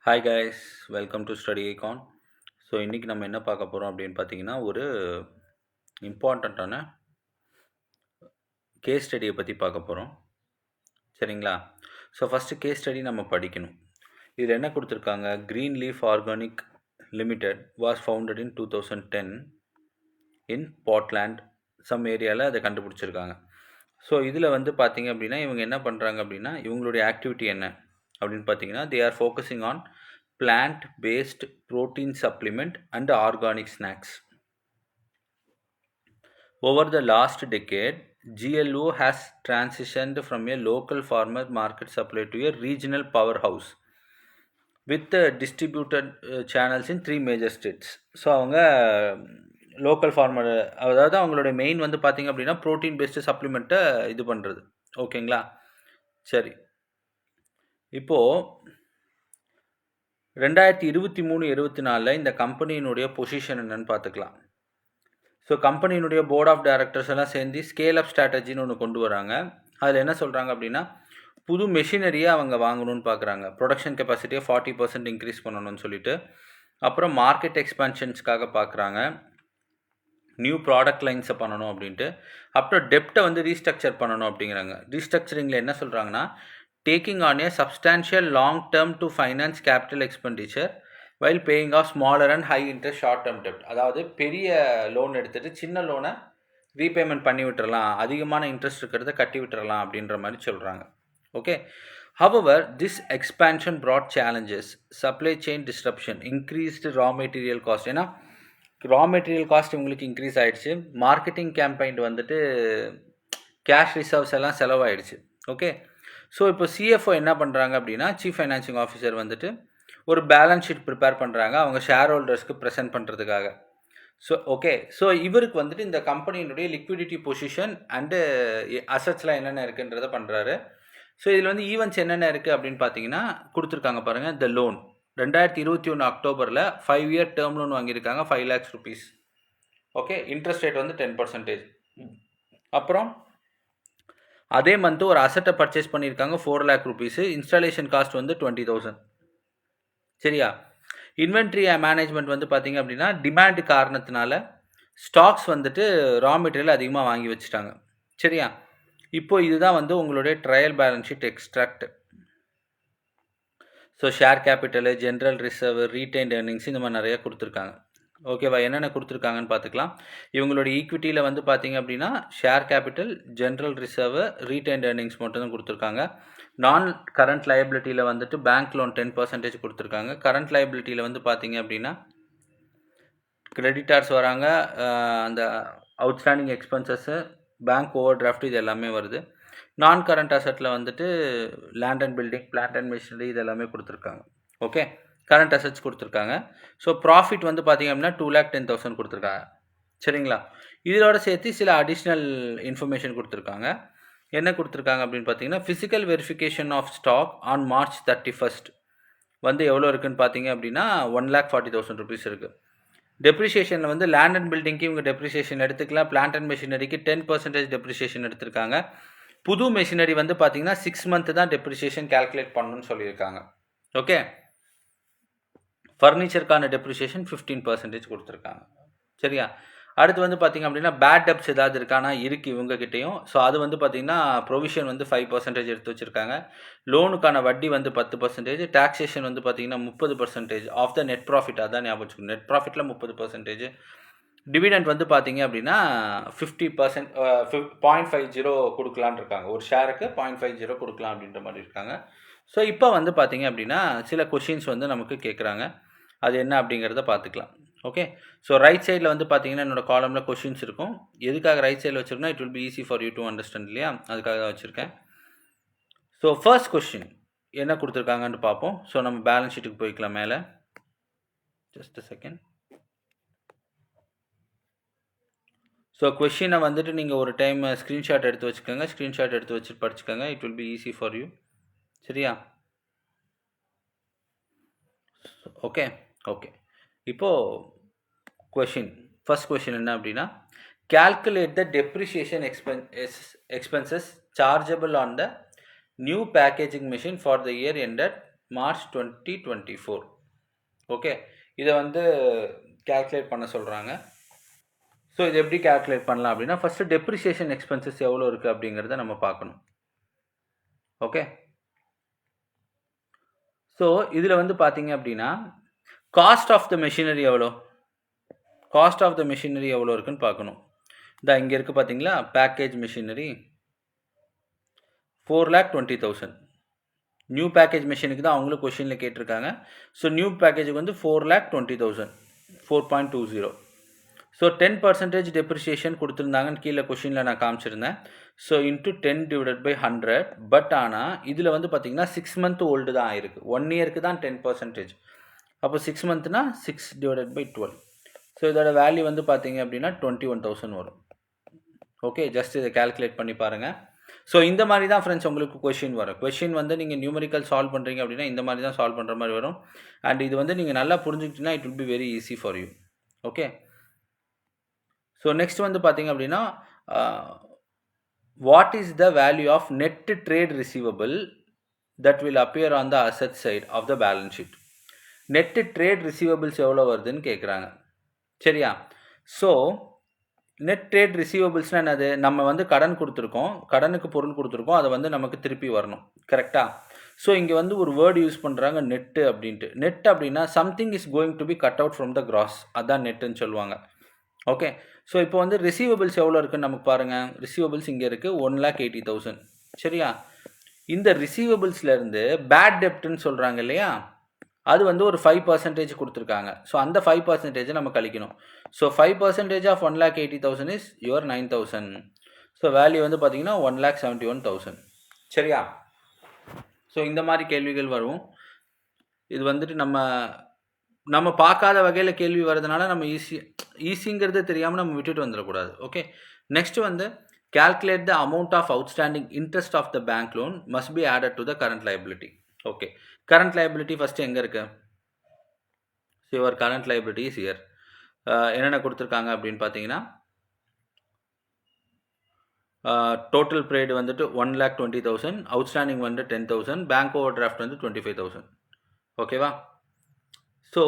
Hi guys, welcome to study icon. So இன்றைக்கி நம்ம என்ன பார்க்க போகிறோம் அப்படின்னு பார்த்தீங்கன்னா, ஒரு இம்பார்ட்டண்ட்டான கேஸ் ஸ்டடியை பற்றி பார்க்க போகிறோம். சரிங்களா? ஸோ ஃபஸ்ட்டு கேஸ் ஸ்டடி நம்ம படிக்கணும். இதில் என்ன கொடுத்துருக்காங்க, green leaf organic limited was founded in 2010 in Portland some ஏரியாவில் அதை கண்டுபிடிச்சிருக்காங்க. ஸோ இதில் வந்து பார்த்தீங்க அப்படின்னா, இவங்க என்ன பண்ணுறாங்க அப்படின்னா, இவங்களுடைய ஆக்டிவிட்டி என்ன அப்படின்னு பார்த்தீங்கன்னா, they are focusing on plant based protein supplement and organic snacks. Over the last decade, GLO has transitioned from a local farmer market supply to a regional powerhouse with distributed channels in 3 major states. So அவங்க local farmer, அதாவது அவங்களோட main வந்து பார்த்திங்க அப்படின்னா protein based சப்ளிமெண்ட்டை இது பண்ணுறது. ஓகேங்களா? சரி, இப்போது 2023-24 இந்த கம்பெனியினுடைய பொசிஷன் என்னன்னு பார்த்துக்கலாம். ஸோ கம்பெனியினுடைய போர்ட் ஆஃப் டைரக்டர்ஸ் எல்லாம் சேர்ந்து ஸ்கேல் அப் ஸ்ட்ராட்டஜின்னு ஒன்று கொண்டு வராங்க. அதில் என்ன சொல்கிறாங்க அப்படின்னா, புது மெஷினரியை அவங்க வாங்கணும்னு பார்க்குறாங்க. ப்ரொடக்ஷன் கெப்பாசிட்டியை 40% இன்க்ரீஸ் பண்ணணும்னு சொல்லிட்டு, அப்புறம் மார்க்கெட் எக்ஸ்பான்ஷன்ஸ்க்காக பார்க்குறாங்க, நியூ ப்ராடக்ட் லைன்ஸை பண்ணணும் அப்படின்ட்டு, அப்புறம் டெப்டை வந்து ரீஸ்ட்ரக்சர் பண்ணணும் அப்படிங்கிறாங்க. ரீஸ்ட்ரக்சரிங்கில் என்ன சொல்கிறாங்கன்னா, taking on a substantial long term to finance capital expenditure while paying off smaller and high interest short term debt. அதாவது பெரிய லோன் எடுத்துகிட்டு சின்ன லோனை ரீபேமெண்ட் பண்ணி விட்டுறலாம், அதிகமான இன்ட்ரெஸ்ட் இருக்கிறத கட்டி விட்டுறலாம் அப்படின்ற மாதிரி சொல்கிறாங்க. Okay, however this expansion brought challenges, supply chain disruption, increased raw material cost. ஏன்னா ரா மெட்டீரியல் காஸ்ட் இவங்களுக்கு இன்க்ரீஸ் ஆகிடுச்சு, மார்க்கெட்டிங் கேம்பெயின் வந்துட்டு கேஷ் ரிசர்வ்ஸ் எல்லாம் செலவாயிடுச்சு. ஓகே, ஸோ இப்போ சிஎஃப்ஓ என்ன பண்ணுறாங்க அப்படின்னா, சீஃப் ஃபைனான்சிங் ஆஃபீஸர் வந்துட்டு ஒரு பேலன்ஸ் ஷீட் ப்ரிப்பேர் பண்ணுறாங்க அவங்க ஷேர் ஹோல்டர்ஸ்க்கு ப்ரெசென்ட் பண்ணுறதுக்காக. ஸோ ஓகே, ஸோ இவருக்கு வந்துட்டு இந்த கம்பெனியினுடைய லிக்விடிட்டி பொசிஷன் அண்டு அசட்ஸ்லாம் என்னென்ன இருக்குன்றதை பண்ணுறாரு. ஸோ இதில் வந்து ஈவெண்ட்ஸ் என்னென்ன இருக்குது அப்படின்னு பார்த்தீங்கன்னா கொடுத்துருக்காங்க பாருங்கள். இந்த லோன் 2021 அக்டோபரில் 5 இயர் டேர்ம் லோன் வாங்கியிருக்காங்க, 5 lakhs rupees. Okay, interest rate வந்து 10%. அப்புறம் அதே மந்த்து ஒரு அசட்டை பர்ச்சேஸ் பண்ணியிருக்காங்க 4 lakh rupees. இன்ஸ்டாலேஷன் காஸ்ட் வந்து 20,000. சரியா? இன்வென்ட்ரி மேனேஜ்மெண்ட் வந்து பார்த்திங்க அப்படின்னா டிமாண்ட் காரணத்தினால ஸ்டாக்ஸ் வந்துட்டு ரா மெட்டீரியல் அதிகமாக வாங்கி வச்சுட்டாங்க. சரியா? இப்போ இதுதான் வந்து உங்களுடைய trial balance sheet extract. So share capital, general reserve, ரீட்டைன்ட் earnings இந்த மாதிரி நிறைய கொடுத்துருக்காங்க. ஓகேவா? என்னென்ன கொடுத்துருக்காங்கன்னு பார்த்துக்கலாம். இவங்களோட ஈக்விட்டியில் வந்து பார்த்திங்க அப்படின்னா share capital, general reserve, ரீட்டைன்ட் earnings மட்டும் தான் கொடுத்துருக்காங்க. நான் கரண்ட் லைபிலிட்டியில் வந்துட்டு பேங்க் லோன் 10% கொடுத்துருக்காங்க. கரண்ட் லைபிலிட்டியில் வந்து பார்த்திங்க அப்படின்னா கிரெடிட்டார்ஸ் வராங்க, அந்த outstanding expenses, bank overdraft, இது எல்லாமே வருது. நான் கரண்ட் அசட்டில் வந்துட்டு land and building, plant and machinery இது எல்லாமே கொடுத்துருக்காங்க. ஓகே, கரண்ட் அசட்ஸ் கொடுத்துருக்காங்க. ஸோ ப்ராஃபிட் வந்து பார்த்திங்க அப்படின்னா 2,10,000 கொடுத்துருக்காங்க. சரிங்களா? இதோட சேர்த்து சில அடிஷ்னல் இன்ஃபர்மேஷன் கொடுத்துருக்காங்க. என்ன கொடுத்துருக்காங்க அப்படின்னு பார்த்தீங்கன்னா, physical verification of stock on March 31 வந்து எவ்வளோ இருக்குதுன்னு பார்த்தீங்க அப்படின்னா 1,40,000 rupees இருக்குது. டெப்ரிசியேஷனில் வந்து லேண்ட் அண்ட் பில்டிங்க்கு இவங்க டெப்ரிசியேஷன் எடுத்துக்கலாம், பிளான்ட் அண்ட் மெஷினரிக்கு 10% டெப்ரிசியேஷன் எடுத்திருக்காங்க. புது மெஷினரி வந்து பார்த்தீங்கன்னா 6 month தான் டெப்ரிசியேஷன் கால்குலேட் பண்ணணும்னு சொல்லியிருக்காங்க. ஓகே, ஃபர்னிச்சருக்கான டெப்ரிசியேஷன் 15% கொடுத்துருக்காங்க. சரியா? அடுத்து வந்து பார்த்திங்க அப்படின்னா பேட் டெப்ஸ் ஏதாவது இருக்கானா இருக்குது இவங்ககிட்டையும். ஸோ அது வந்து பார்த்திங்கன்னா ப்ரொவிஷன் வந்து 5% எடுத்து வச்சுருக்காங்க. லோனுக்கான வட்டி வந்து 10%, டாக்ஸேஷன் வந்து பார்த்திங்கன்னா 30% ஆஃப் த நெட் ப்ராஃபிட். அதான் ஞாபகம் வச்சுக்கணும், நெட் ப்ராஃபிட்டில் 30%. டிவிடெண்ட் வந்து பார்த்திங்க அப்படின்னா 50%, 0.50 கொடுக்கலான் இருக்காங்க. ஒரு ஷேருக்கு 0.50 கொடுக்கலாம் அப்படின்ற மாதிரி இருக்காங்க. ஸோ இப்போ வந்து பார்த்திங்க அப்படின்னா சில கொஷின்ஸ் வந்து நமக்கு கேட்குறாங்க, அது என்ன அப்படிங்கிறத பார்த்துக்கலாம். ஓகே, ஸோ ரைட் சைடில் வந்து பார்த்தீங்கன்னா என்னோடய காலமில் கொஷின்ஸ் இருக்கும். எதுக்காக ரைட் சைடில் வச்சுருக்கேன்னா it will be easy for you to understand இல்லையா, அதுக்காக தான் வச்சுருக்கேன். ஸோ ஃபர்ஸ்ட் கொஷின் என்ன கொடுத்துருக்காங்கன்னு பார்ப்போம். ஸோ நம்ம பேலன்ஸ் ஷீட்டுக்கு போய்க்கலாம் மேலே. Just a second. ஸோ கொஷினை வந்துட்டு நீங்கள் ஒரு டைம் ஸ்க்ரீன்ஷாட் எடுத்து வச்சுக்கோங்க. ஸ்க்ரீன்ஷாட் எடுத்து வச்சுட்டு படிச்சுக்கோங்க. It will be easy for you. சரியா? ஓகே ஓகே, இப்போது கொஷின், ஃபர்ஸ்ட் கொஷின் என்ன அப்படின்னா, calculate the depreciation expenses chargeable on the new packaging machine for the year ended March 2024. Okay, இதை வந்து கேல்குலேட் பண்ண சொல்கிறாங்க. ஸோ இது எப்படி கேல்குலேட் பண்ணலாம் அப்படின்னா, ஃபஸ்ட்டு டெப்ரிசியேஷன் எக்ஸ்பென்சஸ் எவ்வளோ இருக்குது அப்படிங்கிறத நம்ம பார்க்கணும். ஓகே, ஸோ இதில் வந்து பார்த்தீங்க அப்படின்னா காஸ்ட் ஆஃப் த மெஷினரி எவ்வளோ, காஸ்ட் ஆஃப் த மெஷினரி எவ்வளோ இருக்குன்னு பார்க்கணும். இந்த இங்கே இருக்குது பார்த்தீங்களா, பேக்கேஜ் மெஷினரி 4,20,000. நியூ பேக்கேஜ் மெஷினுக்கு தான் அவங்களும் கொஷினில் கேட்டிருக்காங்க. ஸோ நியூ பேக்கேஜுக்கு வந்து 4,20,000, 4.20. ஸோ 10% டெப்ரிசியேஷன் கொடுத்துருந்தாங்கன்னு கீழே கொஷினில் நான் காமிச்சிருந்தேன். So into 10 divided by 100. But ஆனால் இதில் வந்து பார்த்தீங்கன்னா 6 மந்த் ஓல்டு தான் ஆயிருக்கு, 1 இயருக்கு தான் 10%. அப்போ 6 மந்த்னா 6 டிவைடட் பை 12. ஸோ இதோட வேல்யூ வந்து பார்த்தீங்க அப்படின்னா 21,000 வரும். ஓகே, ஜஸ்ட் இதை கேல்குலேட் பண்ணி பாருங்கள். ஸோ இந்த மாதிரி தான் ஃப்ரெண்ட்ஸ் உங்களுக்கு கொஷின் வரும். கொஷின் வந்து நீங்கள் நியூமரிக்கல் சால்வ் பண்ணுறீங்க அப்படின்னா இந்த மாதிரி தான் சால்வ் பண்ணுற மாதிரி வரும். அண்ட் இது வந்து நீங்கள் நல்லா புரிஞ்சுக்கிட்டீங்கன்னா it will be very easy for you. Okay, so next வந்து பார்த்தீங்க அப்படின்னா what is the value of net trade receivable that will appear on the asset side of the balance sheet. Net trade receivables எவ்வளோ வருதுன்னு கேட்குறாங்க. சரியா, so net trade ரிசீவபிள்ஸ்னால் என்னது, நம்ம வந்து கடன் கொடுத்துருக்கோம், கடனுக்கு பொருள் கொடுத்துருக்கோம், அதை வந்து நமக்கு திருப்பி வரணும். கரெக்டாக? ஸோ இங்கே வந்து ஒரு வேர்டு யூஸ் பண்ணுறாங்க, நெட்டு அப்படின்ட்டு. நெட் அப்படின்னா something is going to be cut out from the cross, அதான் நெட்டுன்னு சொல்லுவாங்க. ஓகே, ஸோ இப்போ வந்து ரிசீவபிள்ஸ் எவ்வளோ இருக்குன்னு நமக்கு பாருங்கள். ரிசீவபிள்ஸ் இங்கே இருக்குது 1,80,000. சரியா, இந்த ரிசீவபிள்ஸ்லேருந்து பேட் டெப்ட்னு சொல்கிறாங்க இல்லையா, அது வந்து ஒரு 5% கொடுத்துருக்காங்க. ஸோ அந்த 5% நம்ம கழிக்கணும். So 5% of 1,80,000 is your 9,000. So value வந்து பார்த்தீங்கன்னா 1,71,000. சரியா, ஸோ இந்த மாதிரி கேள்விகள் வரும். இது வந்துட்டு நம்ம பார்க்காத வகையில் கேள்வி வர்றதுனால நம்ம ஈஸிங்கிறது தெரியாமல் நம்ம விட்டுட்டு வந்துடக்கூடாது. ஓகே, நெக்ஸ்ட் வந்து calculate the amount of outstanding interest of the bank loan must be added to the current liability. Okay, current liability first எங்கே இருக்கு? So your current liability is here. என்னென்ன கொடுத்துருக்காங்க அப்படின்னு பார்த்தீங்கன்னா டோட்டல் ப்ரேடு வந்துட்டு 1,20,000, outstanding வந்து 10,000, bank over draft வந்து 25,000. ஓகேவா? ஸோ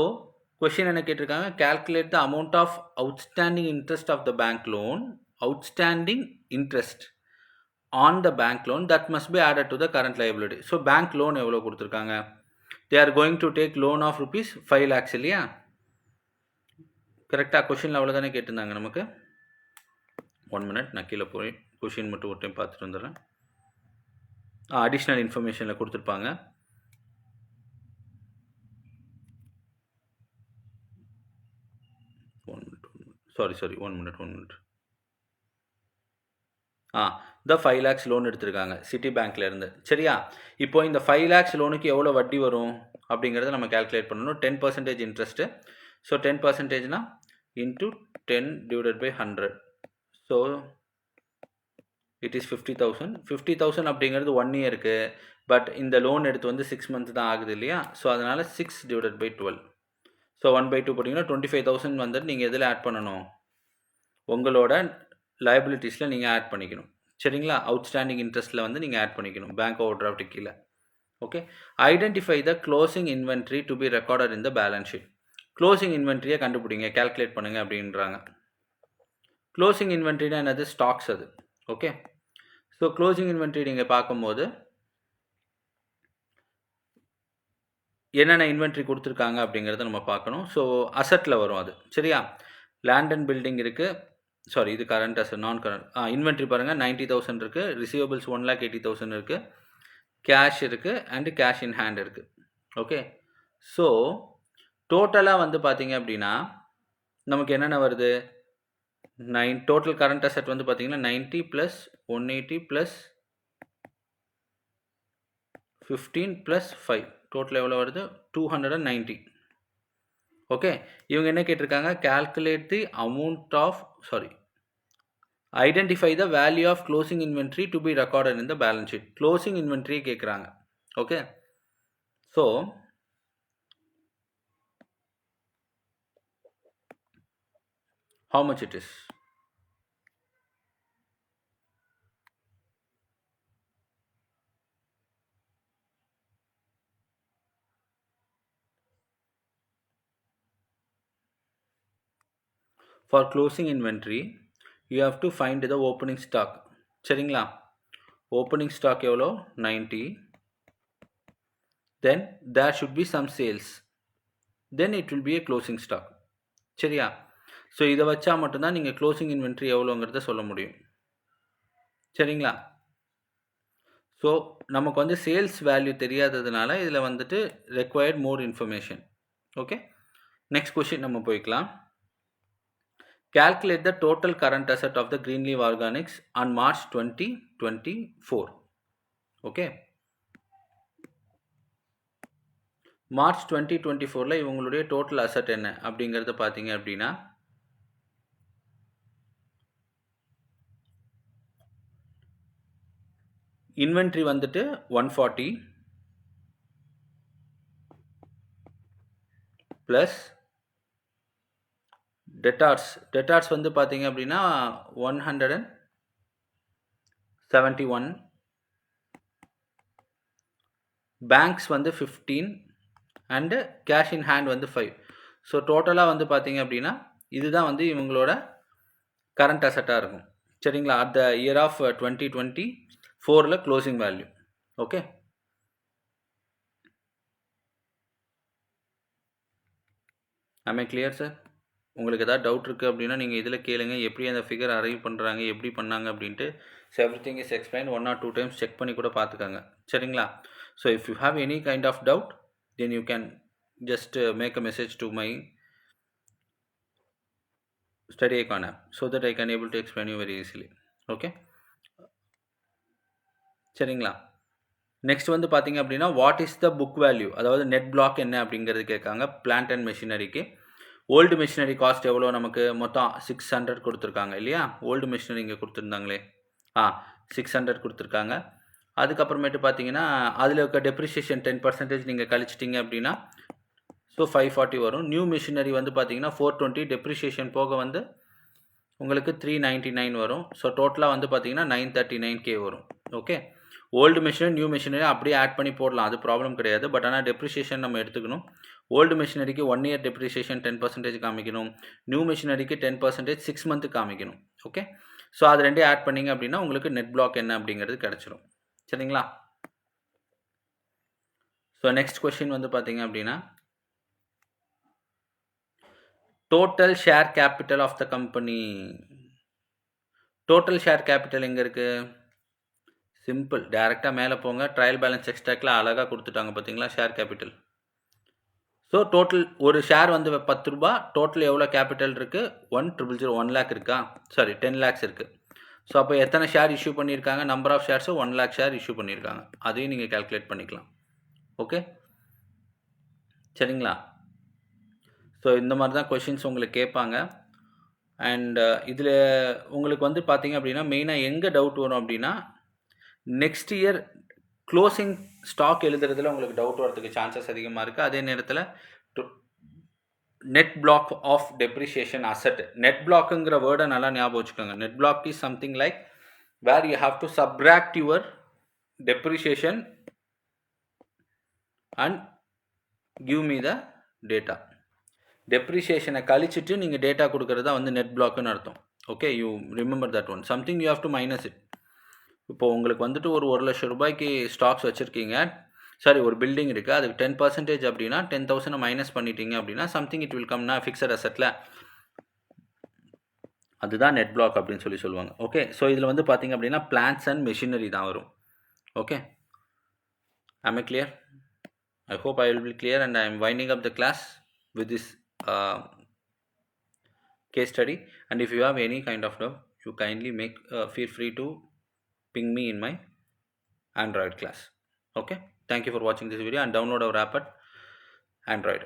கொஷின் என்ன கேட்டிருக்காங்க, calculate the amount of outstanding interest of the bank loan, outstanding interest on the bank loan that must be added to the current liability. So bank loan எவ்வளோ கொடுத்துருக்காங்க, they are going to take loan of rupees 5 lakhs இல்லையா? கரெக்டாக கொஷினில் அவ்வளோ தானே கேட்டிருந்தாங்க நமக்கு. 1 minute, நான் கீழே போய் கொஷின் மட்டும் ஒரு டைம் பார்த்துட்டு வந்துடுறேன். அடிஷ்னல் இன்ஃபர்மேஷனில் கொடுத்துருப்பாங்க. One minute. இந்த 5 lakhs லோன் எடுத்திருக்காங்க சிட்டி பேங்க்லேருந்து. சரியா, இப்போ இந்த 5 lakhs லோனுக்கு எவ்வளோ வட்டி வரும் அப்படிங்கிறத நம்ம கேல்குலேட் பண்ணணும். 10% இன்ட்ரெஸ்ட்டு. ஸோ 10%னா into 10 divided by 100. So it is 50,000. 50,000 அப்படிங்கிறது 1 இயருக்கு, பட் இந்த லோன் எடுத்து வந்து 6 months தான் ஆகுது இல்லையா? ஸோ அதனால் 6 டிவைடட் பை 12. ஸோ 1/2 போட்டிங்கன்னா 25,000 வந்துட்டு நீங்கள் எதில் ஆட் பண்ணணும், உங்களோட லைபிலிட்டிஸில் நீங்கள் ஆட் பண்ணிக்கணும். சரிங்களா, அவுட்ஸ்டாண்டிங் இன்ட்ரெஸ்ட்டில் வந்து நீங்கள் ஆட் பண்ணிக்கணும் பேங்க் ஓவர் டிராஃப்ட் கீழே. Okay, identify the closing inventory to be recorded in the balance sheet. Closing இன்வென்ட்ரியை கண்டுபிடிங்க, கேல்குலேட் பண்ணுங்கள் அப்படின்றாங்க. க்ளோசிங் இன்வென்ட்ரினா என்னது, ஸ்டாக்ஸ் அது. ஓகே, ஸோ க்ளோசிங் இன்வென்ட்ரி நீங்கள் பார்க்கும்போது என்னென்ன இன்வென்ட்ரி கொடுத்துருக்காங்க அப்படிங்கிறத நம்ம பார்க்கணும். ஸோ அசட்டில் வரும் அது. சரியா, லேண்ட் அண்ட் பில்டிங் இருக்குது. சாரி, இது கரண்ட் அசட், நான் கரண்ட். இன்வென்ட்ரி பாருங்கள் 90,000 இருக்குது, ரிசீவபிள்ஸ் 1,80,000 இருக்குது, கேஷ் இருக்குது, அண்டு கேஷ் இன் ஹேண்ட் இருக்குது. ஓகே, ஸோ டோட்டலாக வந்து பார்த்தீங்க அப்படின்னா நமக்கு என்னென்ன வருது, டோட்டல் கரண்ட் அசட் வந்து பார்த்தீங்கன்னா 90 + 180 + 15 + 5, டோட்டல் எவ்வளோ வருது, 290. ஓகே, இவங்க என்ன கேட்டிருக்காங்க, calculate the amount of, identify the value of closing inventory to be recorded in the balance sheet. closing inventory கேட்குறாங்க. Okay, so how much it is, For closing inventory, you have to find the opening stock. சரிங்களா? opening stock எவ்வளோ 90, then there should be some sales, then it will be a closing stock. சரியா? So இதை வச்சா மட்டும்தான் நீங்கள் closing inventory எவ்வளோங்கிறத சொல்ல முடியும். சரிங்களா? ஸோ நமக்கு வந்து சேல்ஸ் வேல்யூ தெரியாததுனால இதில் வந்துட்டு required more information. Okay, next question நம்ம போய்க்கலாம். Calculate the total current asset of the Greenleaf Organics on March 2024. Okay. March 2024ல இவங்களுடைய டோட்டல் அசட் என்ன அப்படிங்கிறத பார்த்தீங்க அப்படின்னா இன்வென்ட்ரி வந்துட்டு 140 ப்ளஸ் டெட்டார்ஸ் வந்து பார்த்தீங்க அப்படின்னா 171, பேங்க்ஸ் வந்து 15 அண்டு கேஷ் இன் ஹேண்ட் வந்து 5. ஸோ டோட்டலாக வந்து பார்த்தீங்க அப்படின்னா இதுதான் வந்து இவங்களோட கரண்ட் அசட்டாக இருக்கும். சரிங்களா? அட் த இயர் ஆஃப் 2024ல க்ளோசிங் வேல்யூ. ஓகே, ஆமே கிளியர் சார்? உங்களுக்கு ஏதாவது டவுட் இருக்குது அப்படின்னா நீங்கள் இதில் கேளுங்க, எப்படி அந்த ஃபிகர் அரைவ் பண்ணுறாங்க, எப்படி பண்ணாங்க அப்படின்ட்டு. So everything is explain 1 or 2 times check பண்ணி கூட பார்த்துக்காங்க. சரிங்களா? So if you have any kind of doubt then you can just make a message to my study icon app so that I can able to explain you very easily. Okay, சரிங்களா? Next வந்து பார்த்தீங்க அப்படின்னா what is the book value, அதாவது net block என்ன அப்படிங்கிறது கேட்காங்க. Plant and மெஷினரிக்கு old machinery cost எவ்வளோ, நமக்கு மொத்தம் 600 கொடுத்துருக்காங்க இல்லையா? ஓல்டு மிஷினரி இங்கே கொடுத்துருந்தாங்களே, 600 கொடுத்துருக்காங்க. அதுக்கப்புறமேட்டு பார்த்தீங்கன்னா அதில் இருக்க டெப்ரிசியேஷன் 10% நீங்கள் கழிச்சிட்டிங்க அப்படின்னா ஸோ 540 வரும். நியூ மிஷினரி வந்து பார்த்தீங்கன்னா 420, டெப்ரிசியேஷன் போக வந்து உங்களுக்கு 399 வரும். ஸோ டோட்டலாக வந்து பார்த்தீங்கன்னா 939K வரும். Okay, old machinery new machinery அப்படியே ஆட் பண்ணி போடலாம், அது ப்ராப்ளம் கிடையாது. பட் ஆனால் டெப்ரிசியேஷன் நம்ம எடுத்துக்கணும். ஓல்டு மிஷினரிக்கு 1 year டெப்ரிசியேஷன் 10% காமிக்கணும், நியூ மிஷினரிக்கு 10% 6 month காமிக்கணும். ஓகே, ஸோ அது ரெண்டே ஆட் பண்ணிங்க அப்படின்னா உங்களுக்கு நெட் பிளாக் என்ன அப்படிங்கிறது கிடச்சிரும். சரிங்களா? ஸோ நெக்ஸ்ட் கொஸ்டின் வந்து பார்த்தீங்க அப்படின்னா total share capital of the company. Total share capital எங்கே இருக்குது? சிம்பிள், டைரெக்டாக மேலே போங்க, ட்ரையல் பேலன்ஸ் எக்ஸ்ட்ராக்டில் அழகாக கொடுத்துட்டாங்க பார்த்தீங்களா, ஷேர் கேபிட்டல். ஸோ டோட்டல் ஒரு ஷேர் வந்து 10 ரூபா, டோட்டல் எவ்வளோ கேபிட்டல் இருக்குது? 1,000,000, 1 lakh இருக்கா? சாரி 10 lakhs இருக்குது. ஸோ அப்போ எத்தனை ஷேர் இஷ்யூ பண்ணியிருக்காங்க? Number of shares 1 lakh share issue பண்ணியிருக்காங்க. அதையும் நீங்கள் கால்குலேட் பண்ணிக்கலாம். ஓகே, சரிங்களா? ஸோ இந்த மாதிரி தான் கொஷின்ஸ் உங்களுக்கு கேட்பாங்க. அண்ட் இதில் உங்களுக்கு வந்து பார்த்தீங்க அப்படின்னா மெயினாக எங்கே டவுட் வரும் அப்படின்னா நெக்ஸ்ட் இயர் க்ளோசிங் ஸ்டாக் எழுதுறதுல உங்களுக்கு டவுட் வரதுக்கு சான்சஸ் அதிகமாக இருக்குது. அதே நேரத்தில் net block of depreciation asset, net பிளாக்குங்கிற வேர்டை நல்லா ஞாபகம் வச்சுக்கோங்க. Net block is something like where you have to subtract your depreciation and give me the data. டெப்ரிசியேஷனை கழிச்சிட்டு நீங்கள் டேட்டா கொடுக்குறது தான் வந்து நெட் பிளாக்குன்னு அர்த்தம். Okay, you remember that one. Something you have to minus it. இப்போது உங்களுக்கு வந்துட்டு ஒரு 1,00,000 ரூபாய்க்கு ஸ்டாக்ஸ் வச்சுருக்கீங்க, சாரி ஒரு பில்டிங் இருக்குது, அதுக்கு 10% அப்படின்னா 10,000 மைனஸ் பண்ணிட்டீங்க அப்படின்னா சம்திங் இட் வில் கம்னா ஃபிக்ஸட் அசட்டில், அதுதான் நெட் பிளாக் அப்படின்னு சொல்லுவாங்க. ஓகே, ஸோ இதில் வந்து பார்த்தீங்க அப்படின்னா பிளான்ஸ் அண்ட் மெஷினரி தான் வரும். Okay, am I clear? I hope I will be clear and I am winding up the class with this case study. And if you have any kind of doubt, you kindly feel free to ping me in my Android class. Okay, thank you for watching this video and download our app at Android.